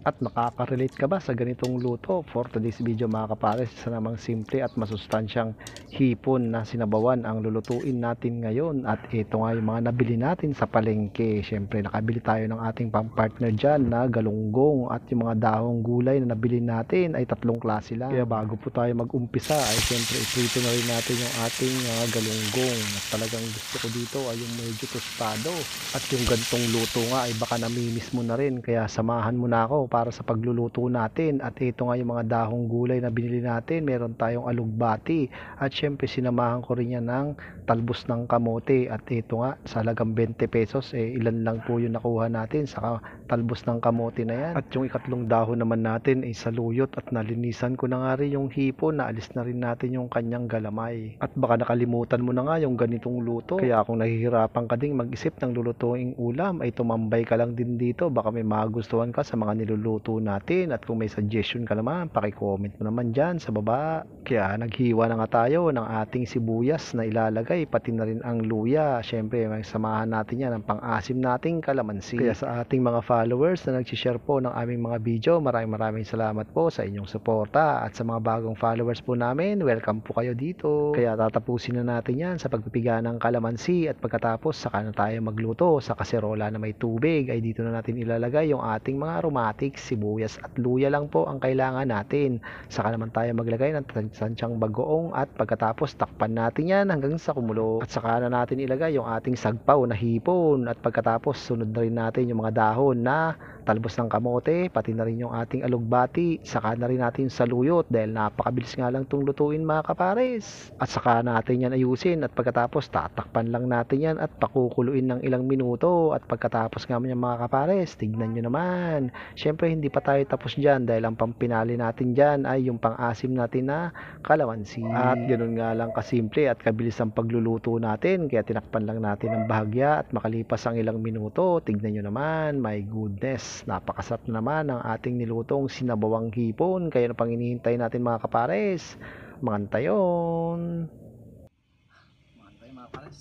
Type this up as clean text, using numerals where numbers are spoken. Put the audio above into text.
At makaka-relate ka ba sa ganitong luto? For today's video mga kapares, isa namang simple at masustansyang hipon na sinabawan ang lulutuin natin ngayon. At ito nga yung mga nabili natin sa palengke. Syempre nakabili tayo ng ating pang-partner dyan na galunggong, at yung mga dahong gulay na nabili natin ay tatlong klase lang. Kaya bago po tayo mag-umpisa ay syempre iprito na rin natin yung ating mga galunggong. At talagang gusto ko dito ay yung medyo tostado. At yung gantong luto nga ay baka namimiss mo na rin, kaya samahan mo na ako para sa pagluluto natin. At ito nga yung mga dahong gulay na binili natin. Meron tayong alugbati, at syempre sinamahan ko rin yan ng talbos ng kamote. At ito nga sa halagang 20 pesos, ilan lang po yung nakuha natin sa talbos ng kamote na yan. At yung ikatlong dahon naman natin ay saluyot, at nalinisan ko na nga rin yung hipon, naalis na rin natin yung kanyang galamay. At baka nakalimutan mo na nga yung ganitong luto, kaya kung nahihirapan ka ding mag-isip ng lulutuing ulam ay tumambay ka lang din dito. Baka may magustuhan ka sa mga niluluto natin, at kung may suggestion ka naman, paki-comment mo naman dyan sa baba. Kaya naghiwa na nga tayo ng ating sibuyas na ilalagay, pati na rin ang luya. Syempre may samahan natin yan ng pang-asim nating kalamansi. Kaya sa ating mga followers na nag-share po ng aming mga video, maraming salamat po sa inyong suporta. At sa mga bagong followers po namin, welcome po kayo dito. Kaya tatapusin na natin yan sa pagpipiga ng kalamansi, at pagkatapos saka na tayo magluto sa kaserola na may tubig. Ay dito na natin ilalagay yung ating mga aromatics, sibuyas at luya lang po ang kailangan natin. Saka naman tayo maglagay ng tansyang bagoong, at pagkatapos takpan natin yan hanggang sa kumulo. At saka na natin ilagay yung ating sagpaw na hipon, at pagkatapos sunod na rin natin yung mga dahon na talbos ng kamote, pati na rin yung ating alugbati. Saka na rin natin yung saluyot, dahil napakabilis nga lang itong lutuin mga kapares. At saka natin yan ayusin, at pagkatapos tatakpan lang natin yan at pakukuluin ng ilang minuto. At pagkatapos nga mga kapares, tignan nyo naman, syempre hindi pa tayo tapos dyan, dahil ang pampinali natin dyan ay yung pang-asim natin na kalamansi. At ganoon nga lang kasimple at kabilis ang pagluluto natin, kaya tinakpan lang natin ng bahagya. At makalipas ang ilang minuto, tignan nyo naman, my goodness, napakasarap na naman ang ating nilutong sinabawang hipon. Kaya ano pang hinihintay natin mga kapares? Mangantayon. Mga tayo mga pares.